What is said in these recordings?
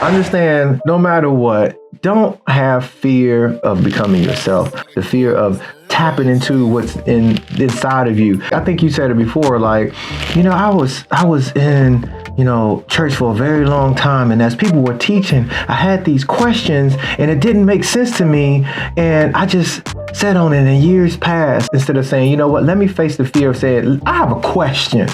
understand, no matter what, don't have fear of becoming yourself, the fear of tapping into what's inside of you. I think you said it before, like, I was in, church for a very long time, and as people were teaching, I had these questions and it didn't make sense to me, and I just sat on it and years passed instead of saying, you know what, let me face the fear of saying, I have a question.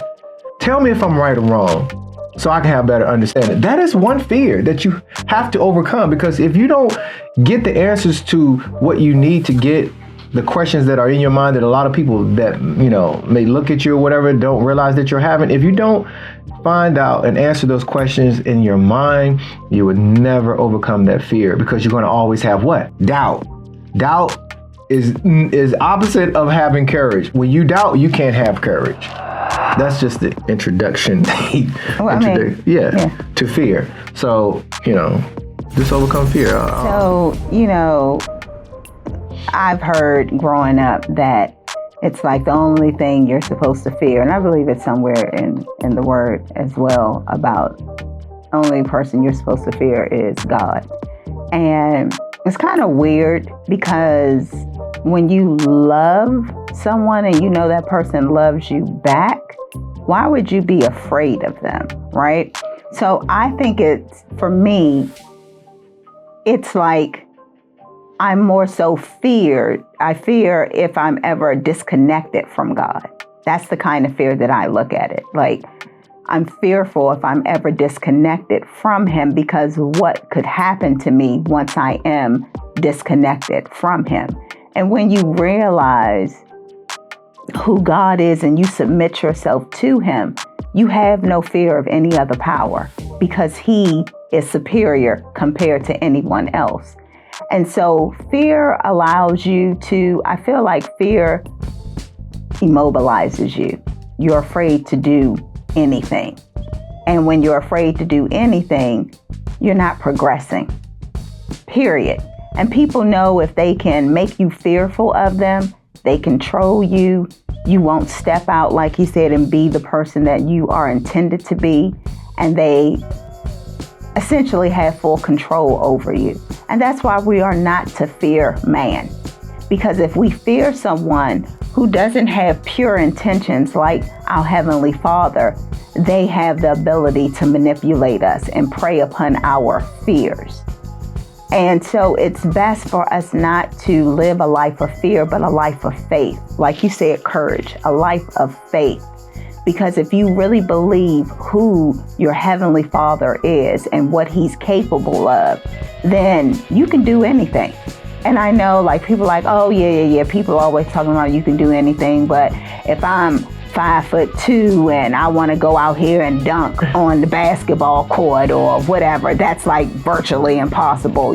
Tell me if I'm right or wrong, so I can have better understanding. That is one fear that you have to overcome, because if you don't get the answers to what you need to get, the questions that are in your mind that a lot of people that, may look at you or whatever, don't realize that you're having, if you don't find out and answer those questions in your mind, you would never overcome that fear, because you're going to always have what? Doubt. Doubt is opposite of having courage. When you doubt, you can't have courage. That's just the introduction. To fear. So, just overcome fear. I've heard growing up that it's like the only thing you're supposed to fear. And I believe it's somewhere in the word as well about only person you're supposed to fear is God. And it's kind of weird, because when you love someone and you know that person loves you back, why would you be afraid of them, right? So I think for me, it's like I'm more so feared. I fear if I'm ever disconnected from God. That's the kind of fear that I look at it. Like, I'm fearful if I'm ever disconnected from him, because what could happen to me once I am disconnected from him. And when you realize who God is and you submit yourself to him, you have no fear of any other power, because he is superior compared to anyone else. And so fear allows you to, I feel like fear immobilizes you. You're afraid to do anything. And when you're afraid to do anything, you're not progressing, period. And people know if they can make you fearful of them, they control you, you won't step out, like he said, and be the person that you are intended to be. And they essentially have full control over you. And that's why we are not to fear man. Because if we fear someone who doesn't have pure intentions like our Heavenly Father, they have the ability to manipulate us and prey upon our fears. And so it's best for us not to live a life of fear, but a life of faith. Like you said, courage, a life of faith. Because if you really believe who your Heavenly Father is and what he's capable of, then you can do anything. And I know, like, people like, oh, yeah. People are always talking about you can do anything. But if I'm 5'2" and I want to go out here and dunk on the basketball court or whatever, that's like virtually impossible.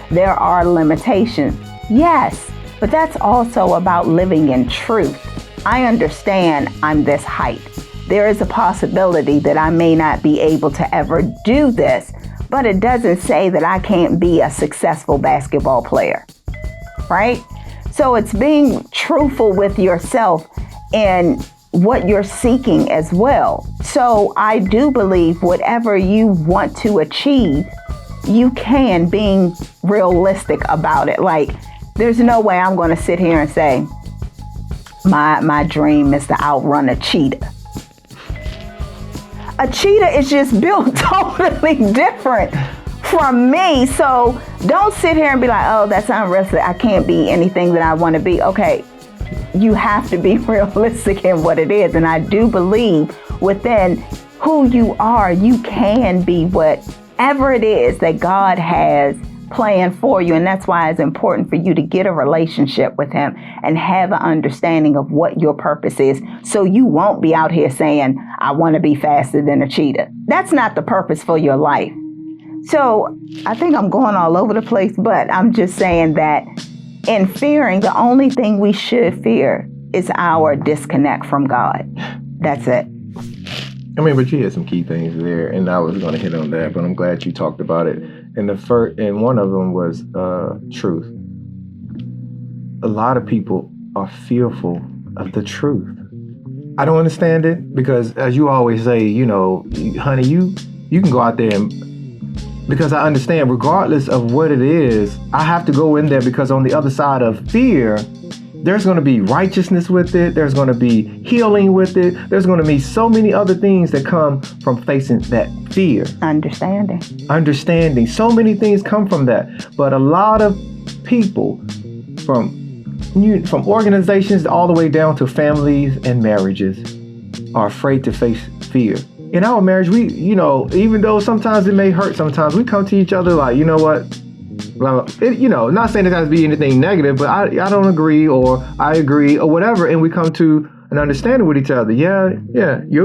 There are limitations. Yes, but that's also about living in truth. I understand I'm this height. There is a possibility that I may not be able to ever do this, but it doesn't say that I can't be a successful basketball player, right? So it's being truthful with yourself and what you're seeking as well. So I do believe whatever you want to achieve, you can, being realistic about it. Like, there's no way I'm going to sit here and say, my dream is to outrun a cheetah. A cheetah is just built totally different from me. So don't sit here and be like, oh, that's unrealistic. I can't be anything that I want to be. Okay, you have to be realistic in what it is. And I do believe within who you are, you can be whatever it is that God has planned for you. And that's why it's important for you to get a relationship with him and have an understanding of what your purpose is, so you won't be out here saying, I want to be faster than a cheetah. That's not the purpose for your life. So I think I'm going all over the place, but I'm just saying that in fearing, the only thing we should fear is our disconnect from God. That's it. I mean, but you had some key things there, and I was going to hit on that, but I'm glad you talked about it. And one of them was truth. A lot of people are fearful of the truth. I don't understand it, because as you always say, honey, you can go out there and Because I understand, regardless of what it is, I have to go in there, because on the other side of fear, there's going to be righteousness with it. There's going to be healing with it. There's going to be so many other things that come from facing that fear. Understanding. So many things come from that. But a lot of people, from organizations all the way down to families and marriages, are afraid to face fear. In our marriage, we, even though sometimes it may hurt, sometimes we come to each other like, you know what? Well, not saying it has to be anything negative, but I don't agree, or I agree, or whatever, and we come to an understanding with each other. Yeah,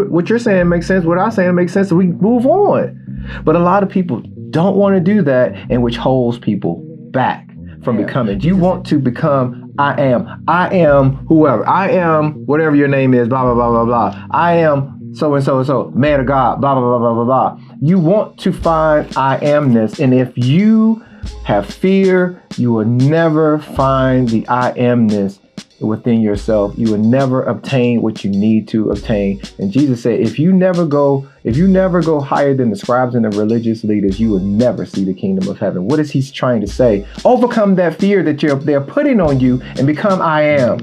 what you're saying makes sense. What I'm saying makes sense. So we move on. But a lot of people don't want to do that, and which holds people back from becoming. You want to become I am whoever. I am whatever your name is, blah, blah, blah, blah, blah. I am so and so and so, man of God, blah, blah, blah, blah, blah, blah. You want to find I amness. And if you have fear, you will never find the I amness within yourself. You will never obtain what you need to obtain. And Jesus said, if you never go higher than the scribes and the religious leaders, you will never see the kingdom of heaven. What is he trying to say? Overcome that fear that they're putting on you and become I am.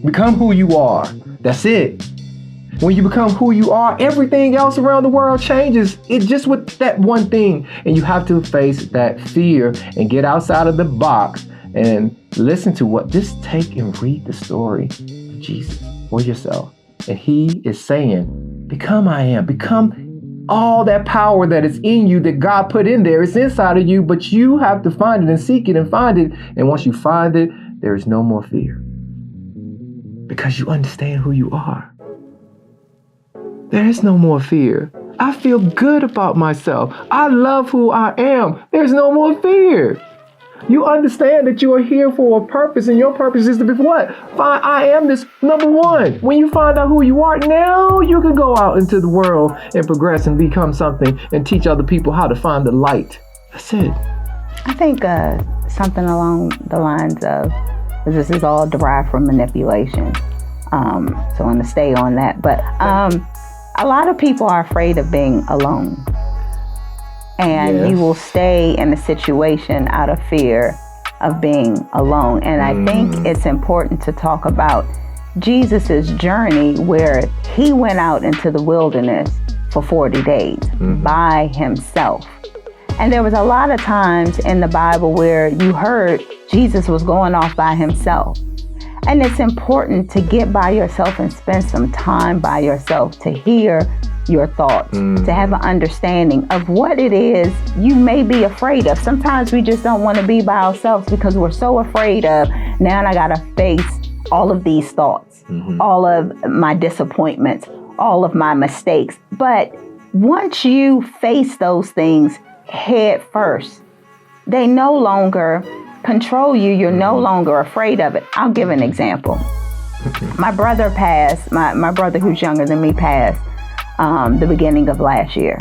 Become who you are. That's it. When you become who you are, everything else around the world changes. It's just with that one thing. And you have to face that fear and get outside of the box and listen to just take and read the story of Jesus for yourself. And he is saying, become I am. Become all that power that is in you that God put in there. It's inside of you, but you have to find it and seek it and find it. And once you find it, there is no more fear. Because you understand who you are. There is no more fear. I feel good about myself. I love who I am. There's no more fear. You understand that you are here for a purpose, and your purpose is to be what? Find I am this number one. When you find out who you are, now you can go out into the world and progress and become something and teach other people how to find the light. That's it. I think something along the lines of, this is all derived from manipulation. So I'm going to stay on that. But a lot of people are afraid of being alone. And you will stay in a situation out of fear of being alone. And I think it's important to talk about Jesus's journey, where he went out into the wilderness for 40 days by himself. And there was a lot of times in the Bible where you heard Jesus was going off by himself. And it's important to get by yourself and spend some time by yourself to hear your thoughts, to have an understanding of what it is you may be afraid of. Sometimes we just don't want to be by ourselves because we're so afraid of, now I got to face all of these thoughts, all of my disappointments, all of my mistakes. But once you face those things head first, they no longer control you. You're no longer afraid of it. I'll give an example. My brother passed, my brother who's younger than me passed the beginning of last year.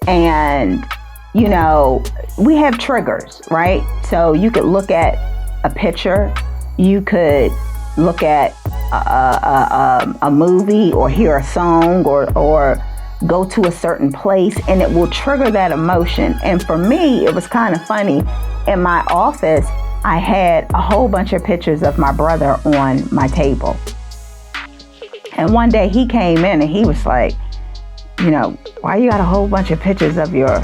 And, we have triggers, right? So you could look at a picture, you could look at a movie or hear a song or go to a certain place, and it will trigger that emotion. And for me, it was kind of funny. In my office, I had a whole bunch of pictures of my brother on my table. And one day he came in and he was like, why you got a whole bunch of pictures of your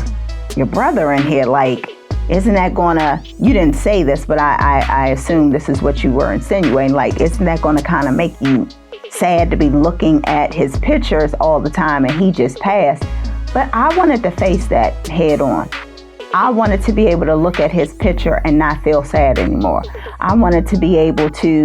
brother in here? Like, isn't that gonna, you didn't say this, but I assume this is what you were insinuating. Like, isn't that gonna kind of make you sad to be looking at his pictures all the time and he just passed? But I wanted to face that head on. I wanted to be able to look at his picture and not feel sad anymore. I wanted to be able to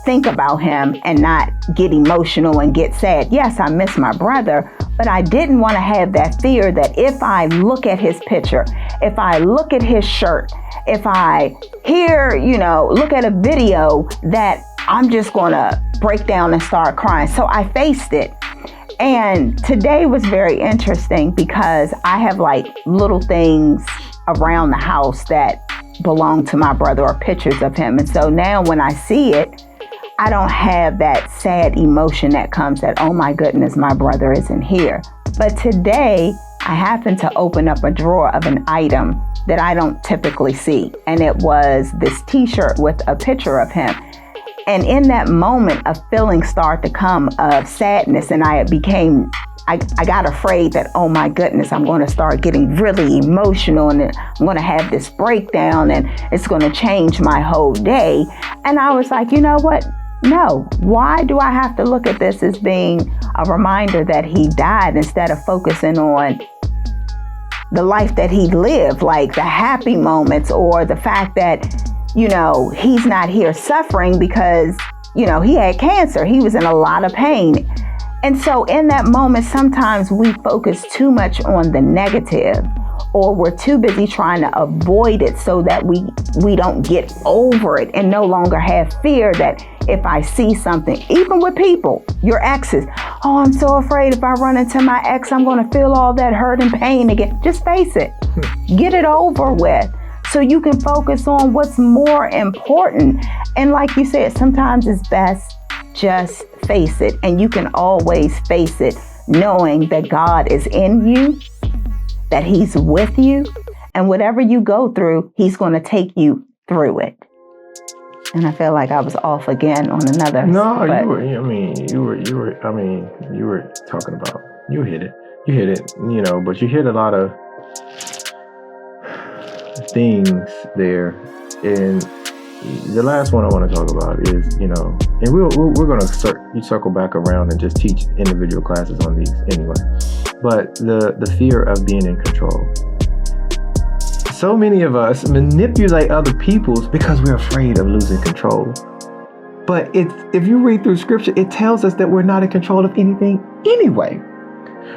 think about him and not get emotional and get sad. Yes, I miss my brother, but I didn't want to have that fear that if I look at his picture, if I look at his shirt, if I hear, look at a video, that I'm just going to break down and start crying. So I faced it. And today was very interesting because I have like little things around the house that belong to my brother or pictures of him. And so now when I see it, I don't have that sad emotion that comes that, oh my goodness, my brother isn't here. But today I happened to open up a drawer of an item that I don't typically see. And it was this t-shirt with a picture of him. And in that moment, a feeling started to come of sadness. And I got afraid that, oh my goodness, I'm going to start getting really emotional and I'm going to have this breakdown and it's going to change my whole day. And I was like, you know what? No. Why do I have to look at this as being a reminder that he died instead of focusing on the life that he lived, like the happy moments or the fact that, he's not here suffering because, he had cancer. He was in a lot of pain. And so in that moment, sometimes we focus too much on the negative, or we're too busy trying to avoid it so that we don't get over it and no longer have fear that if I see something, even with people, your exes, oh, I'm so afraid if I run into my ex, I'm going to feel all that hurt and pain again. Just face it. Get it over with so you can focus on what's more important. And like you said, sometimes it's best just face it, and you can always face it knowing that God is in you, that he's with you, and whatever you go through, he's going to take you through it. And I feel like I was off again on another. No, you were talking about, you hit it, but you hit a lot of things there. And the last one I want to talk about is, and we're going to circle back around and just teach individual classes on these anyway. But the fear of being in control. So many of us manipulate other people's because we're afraid of losing control. But if you read through scripture, it tells us that we're not in control of anything anyway.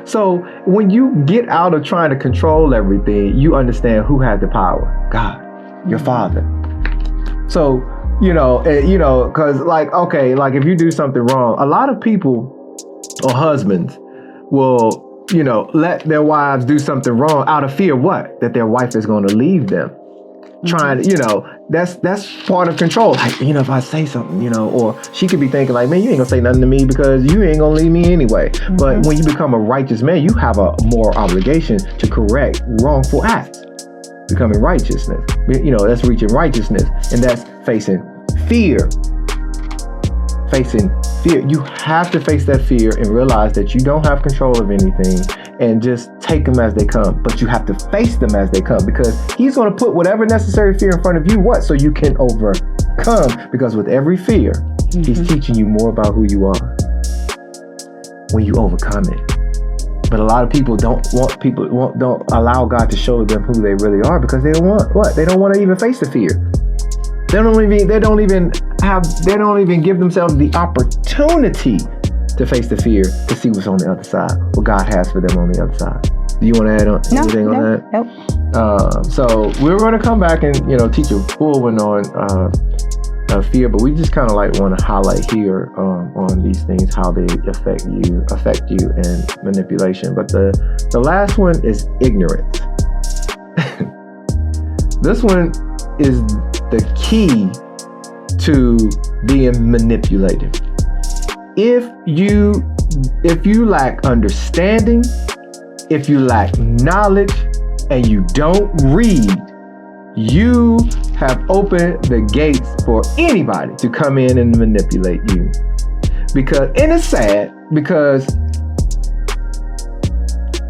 So when you get out of trying to control everything, you understand who has the power. God, your Father. So, because like if you do something wrong, a lot of people or husbands will, let their wives do something wrong out of fear, what? That their wife is going to leave them. Trying to, that's part of control. Like, if I say something, or she could be thinking like, man, you ain't gonna say nothing to me because you ain't gonna leave me anyway. Mm-hmm. But when you become a righteous man, you have a moral obligation to correct wrongful acts. Becoming righteousness, that's reaching righteousness, and that's facing fear. You have to face that fear and realize that you don't have control of anything and just take them as they come. But you have to face them as they come, because he's going to put whatever necessary fear in front of you, so you can overcome. Because with every fear, he's teaching you more about who you are when you overcome it. But a lot of people don't allow God to show them who they really are because they don't want what? They don't want to even face the fear. They don't even give themselves the opportunity to face the fear, to see what's on the other side, what God has for them on the other side. Do you want to add on anything on that? Nope. So we're going to come back and teach a full one on fear, but we just kind of like want to highlight here on these things, how they affect you and manipulation. But the last one is ignorance. This one is the key to being manipulated. If you lack understanding, if you lack knowledge, and you don't read, you have opened the gates for anybody to come in and manipulate you. And it's sad because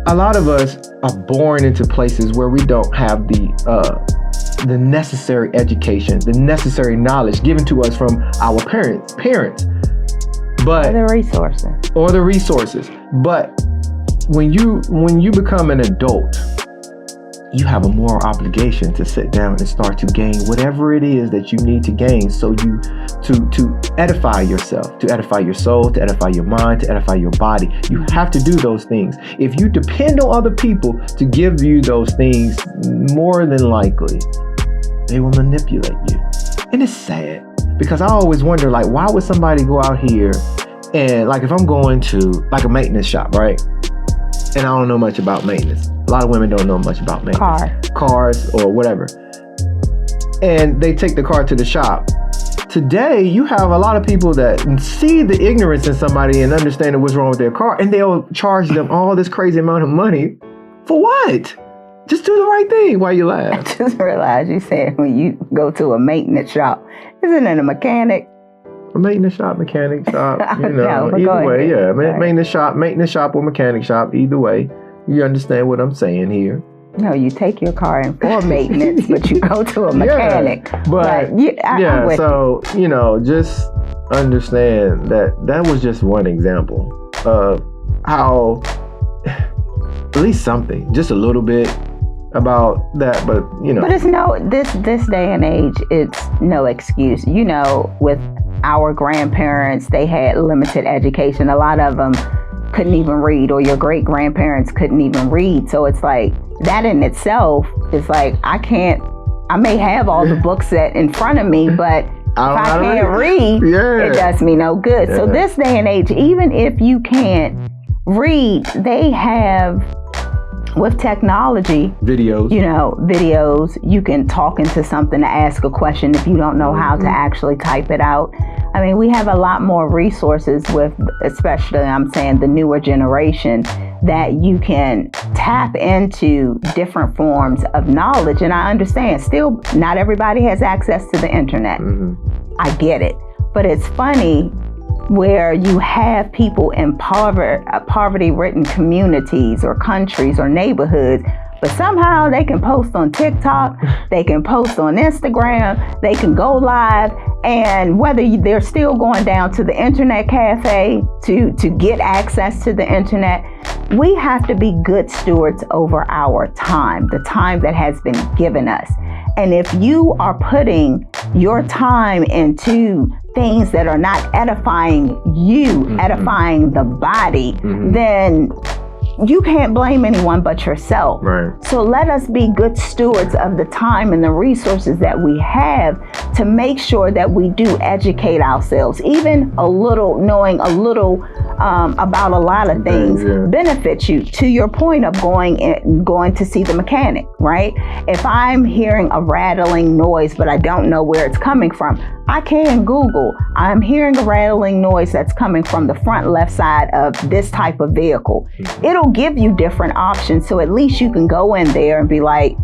a lot of us are born into places where we don't have the necessary education, the necessary knowledge given to us from our parents, but or the resources. But when you become an adult, you have a moral obligation to sit down and start to gain whatever it is that you need to gain, so you to edify yourself, to edify your soul, to edify your mind, to edify your body. You have to do those things. If you depend on other people to give you those things, more than likely they will manipulate you. And it's sad, because I always wonder, like, why would somebody go out here and, like, if I'm going to like a maintenance shop, right? And I don't know much about maintenance. A lot of women don't know much about maintenance. Cars or whatever. And they take the car to the shop. Today, you have a lot of people that see the ignorance in somebody and understand what's wrong with their car, and they'll charge them all this crazy amount of money For what? Just do the right thing. Why you laugh? Just realized you said when you go to a maintenance shop, isn't it a mechanic? A maintenance shop, mechanic shop, No, either way, yeah. Right. Maintenance shop or mechanic shop, either way. You understand what I'm saying here. No, you take your car in for maintenance, but you go to a mechanic. I'm with you. Just understand that was just one example of how at least something, just a little bit about that, but But it's this day and age, it's no excuse. With our grandparents, they had limited education. A lot of them couldn't even read, or your great grandparents couldn't even read. So it's like that in itself is like, I may have all the books set in front of me, but if I can't read, it does me no good. Yeah. So this day and age, even if you can't read, they have, with technology, videos, you can talk into something to ask a question if you don't know how to actually type it out. I mean, we have a lot more resources with, especially, I'm saying, the newer generation, that you can tap into different forms of knowledge. And I understand, still, not everybody has access to the internet. I get it. But it's funny where you have people in poverty-ridden communities or countries or neighborhoods, but somehow they can post on TikTok, they can post on Instagram, they can go live, and whether they're still going down to the internet cafe to get access to the internet, we have to be good stewards over our time, the time that has been given us. And if you are putting your time into things that are not edifying you, edifying the body, then you can't blame anyone but yourself. Right. So let us be good stewards of the time and the resources that we have to make sure that we do educate ourselves. Even a little, knowing a little about a lot of things benefits you. To your point of going to see the mechanic, right? If I'm hearing a rattling noise, but I don't know where it's coming from, I can Google, I'm hearing a rattling noise that's coming from the front left side of this type of vehicle. It'll give you different options. So at least you can go in there and be like,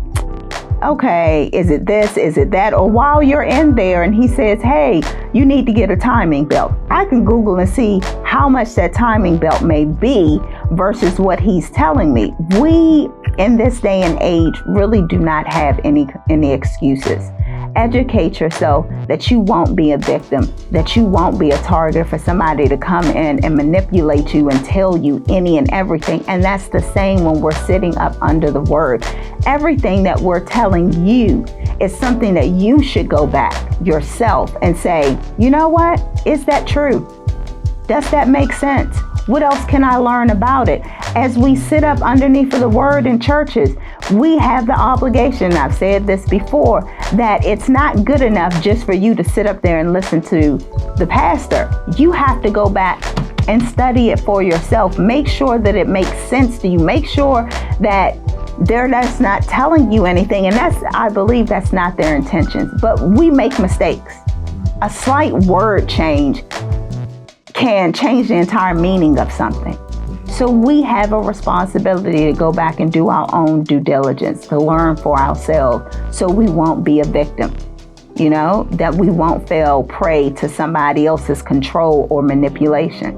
okay, is it this? Is it that? Or while you're in there and he says, hey, you need to get a timing belt, I can Google and see how much that timing belt may be versus what he's telling me. We, in this day and age, really do not have any excuses. Educate yourself that you won't be a victim, that you won't be a target for somebody to come in and manipulate you and tell you any and everything. And that's the same when we're sitting up under the word. Everything that we're telling you is something that you should go back yourself and say, you know what? Is that true? Does that make sense? What else can I learn about it? As we sit up underneath of the word in churches, we have the obligation, I've said this before, that it's not good enough just for you to sit up there and listen to the pastor. You have to go back and study it for yourself. Make sure that it makes sense to you. Make sure that they're just not telling you anything. And I believe that's not their intentions. But we make mistakes. A slight word change can change the entire meaning of something. So we have a responsibility to go back and do our own due diligence, to learn for ourselves so we won't be a victim, that we won't fall prey to somebody else's control or manipulation.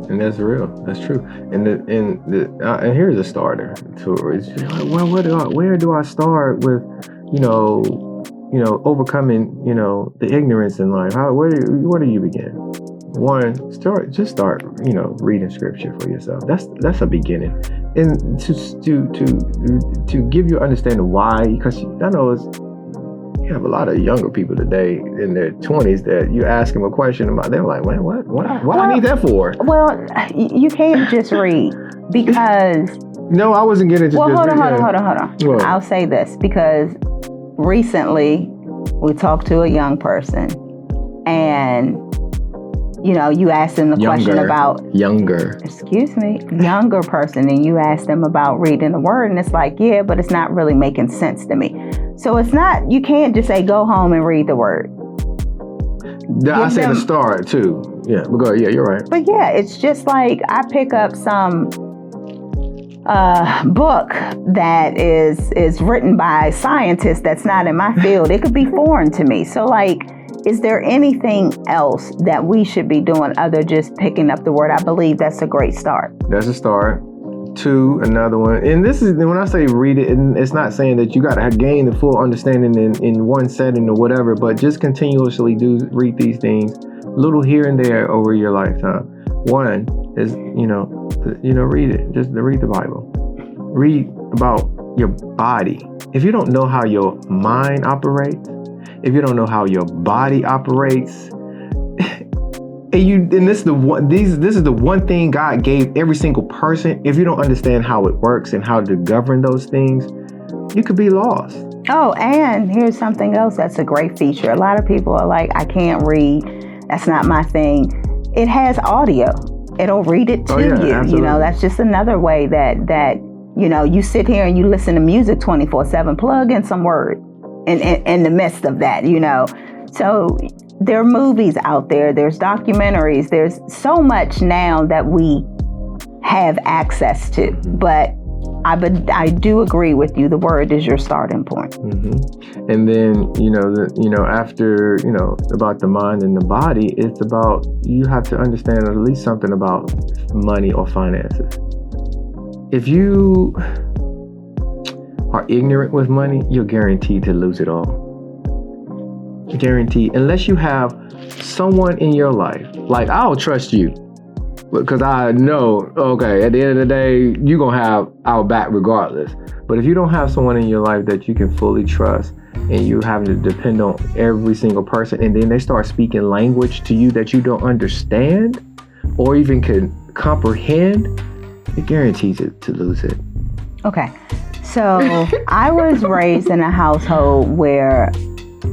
And that's real. That's true. And here's a starter to it. It's just like, well, where do I start with, overcoming, the ignorance in life? Where do you begin? One, start reading scripture for yourself. That's a beginning, and to give you understanding why, because I know you have a lot of younger people today in their 20s that you ask them a question about, they're like, man, what I need that for? Well, you can't just read because. No, I wasn't getting to. Well, hold on. Well, I'll say this because recently we talked to a young person, and you asked them the question about younger person, and you asked them about reading the word, and it's like, yeah, but it's not really making sense to me. So it's not, you can't just say, go home and read the word. I said to start too. Yeah, but go ahead. Yeah, you're right. But yeah, it's just like I pick up some book that is written by scientists that's not in my field, it could be foreign to me. So like, is there anything else that we should be doing other just picking up the word? I believe that's a great start. That's a start. 2, another one. And this is, when I say read it, it's not saying that you got to gain the full understanding in one setting or whatever, but just continuously read these things, little here and there over your lifetime. 1 is, read it. Just read the Bible. Read about your body. If you don't know how your mind operates, if you don't know how your body operates, and this is the one thing God gave every single person. If you don't understand how it works and how to govern those things, you could be lost. Oh, and here's something else that's a great feature. A lot of people are like, I can't read. That's not my thing. It has audio. It'll read it to you. Absolutely. That's just another way that you sit here and you listen to music 24/7. Plug in some word in the midst of that. So there are movies out there. There's documentaries. There's so much now that we have access to. But I do agree with you. The word is your starting point. Mm-hmm. And then, after, about the mind and the body, it's about, you have to understand at least something about money or finances. If you are ignorant with money, you're guaranteed to lose it all. Guaranteed. Unless you have someone in your life, like, I'll trust you because I know, okay, at the end of the day, you're going to have our back regardless. But if you don't have someone in your life that you can fully trust, and you having to depend on every single person, and then they start speaking language to you that you don't understand or even can comprehend, it guarantees it to lose it. Okay. So I was raised in a household where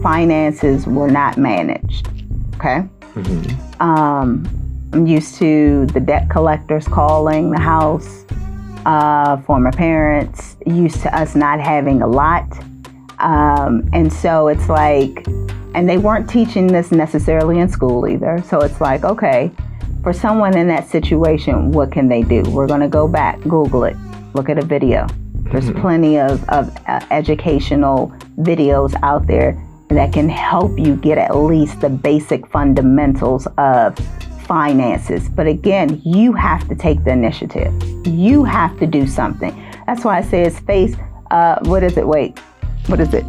finances were not managed. Okay. Mm-hmm. I'm used to the debt collectors calling the house, former parents, used to us not having a lot. And so it's like, and they weren't teaching this necessarily in school either. So it's like, okay, for someone in that situation, what can they do? We're going to go back, Google it, look at a video. There's plenty of educational videos out there that can help you get at least the basic fundamentals of finances. But again, you have to take the initiative. You have to do something. That's why I say it's faith. What is it?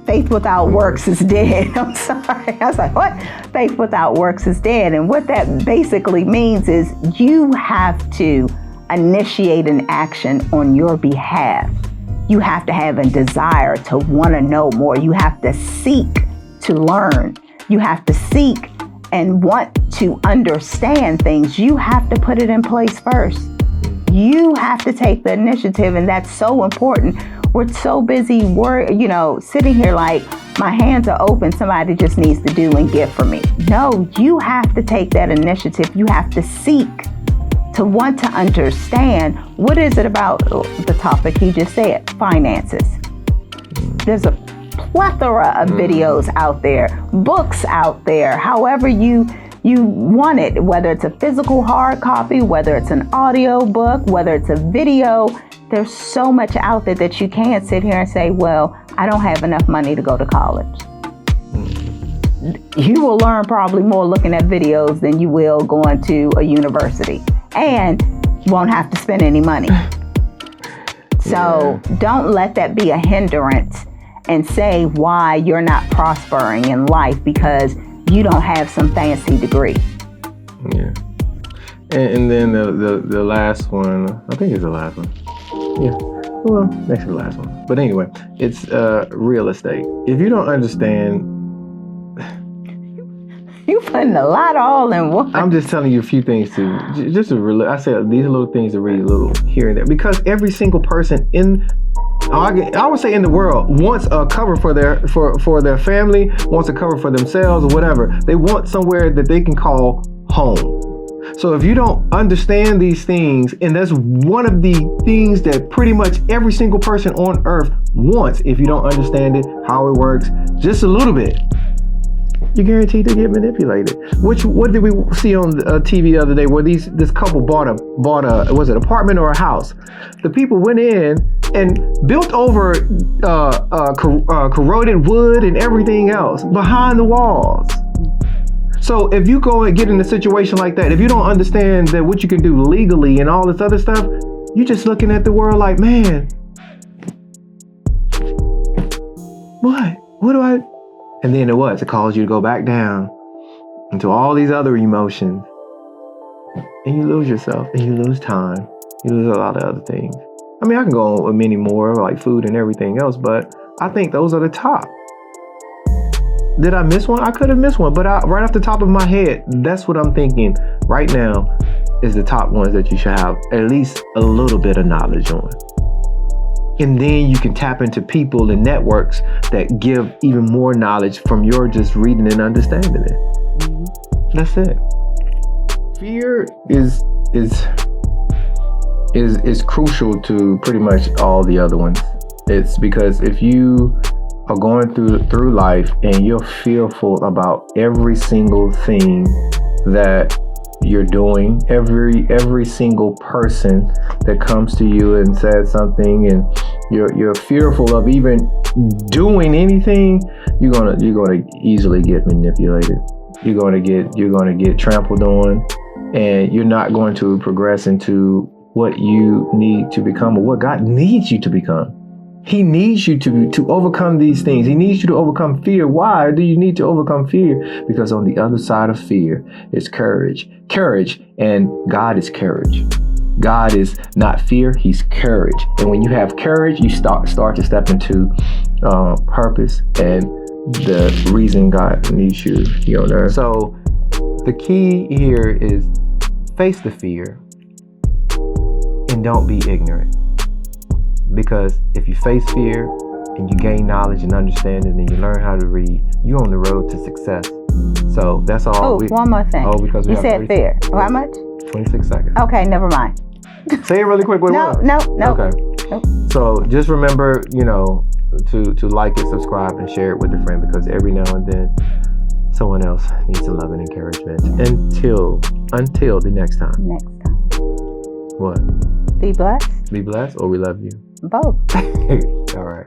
Faith without works is dead. I'm sorry. I was like, what? Faith without works is dead. And what that basically means is you have to initiate an action on your behalf. You have to have a desire to want to know more. You have to seek to learn. You have to seek and want to understand things. You have to put it in place first. You have to take the initiative, and that's so important. We're so busy, sitting here like my hands are open. Somebody just needs to do and give for me. No, you have to take that initiative. You have to seek to want to understand what is it about the topic he just said, finances. There's a plethora of videos out there, books out there, however you want it, whether it's a physical hard copy, whether it's an audio book, whether it's a video. There's so much out there that you can't sit here and say, well, I don't have enough money to go to college. You will learn probably more looking at videos than you will going to a university, and won't have to spend any money. So don't let that be a hindrance and say why you're not prospering in life because you don't have some fancy degree. Yeah. And then the last one, I think it's the last one. Yeah. Well, next to the last one. But anyway, it's real estate. If you don't understand, you putting a lot all in one. I'm just telling you a few things I said these little things to read a little here and there, because every single person I would say in the world wants a cover for their family, wants a cover for themselves or whatever. They want somewhere that they can call home. So if you don't understand these things, and that's one of the things that pretty much every single person on earth wants, if you don't understand it, how it works, just a little bit, you're guaranteed to get manipulated. What did we see on TV the other day where this couple bought a was it apartment or a house? The people went in and built over corroded wood and everything else behind the walls. So if you go and get in a situation like that, if you don't understand that what you can do legally and all this other stuff, you're just looking at the world like, man, what do I? And then it calls you to go back down into all these other emotions. And you lose yourself, and you lose time. You lose a lot of other things. I mean, I can go on with many more, like food and everything else, but I think those are the top. Did I miss one? I could have missed one, but right off the top of my head, that's what I'm thinking right now is the top ones that you should have at least a little bit of knowledge on. And then you can tap into people and networks that give even more knowledge from your just reading and understanding it. That's it. Fear is crucial to pretty much all the other ones. It's because if you are going through life and you're fearful about every single thing that you're doing, every single person that comes to you and says something, and you're fearful of even doing anything, you're gonna easily get manipulated. You're gonna get trampled on, and you're not going to progress into what you need to become or what God needs you to become. He needs you to overcome these things. He needs you to overcome fear. Why do you need to overcome fear? Because on the other side of fear is courage. Courage, and God is courage. God is not fear, he's courage. And when you have courage, you start to step into purpose and the reason God needs you here on earth. So the key here is face the fear and don't be ignorant. Because if you face fear and you gain knowledge and understanding and you learn how to read, you're on the road to success. So that's all. One more thing. Because you said fear. How much? 26 seconds. Okay, never mind. Say it really quick. No. Okay. Nope. So just remember, to like it, subscribe, and share it with a friend, because every now and then someone else needs some love and encouragement. Until the next time. What? Be blessed. Be blessed, or we love you. Both. All right.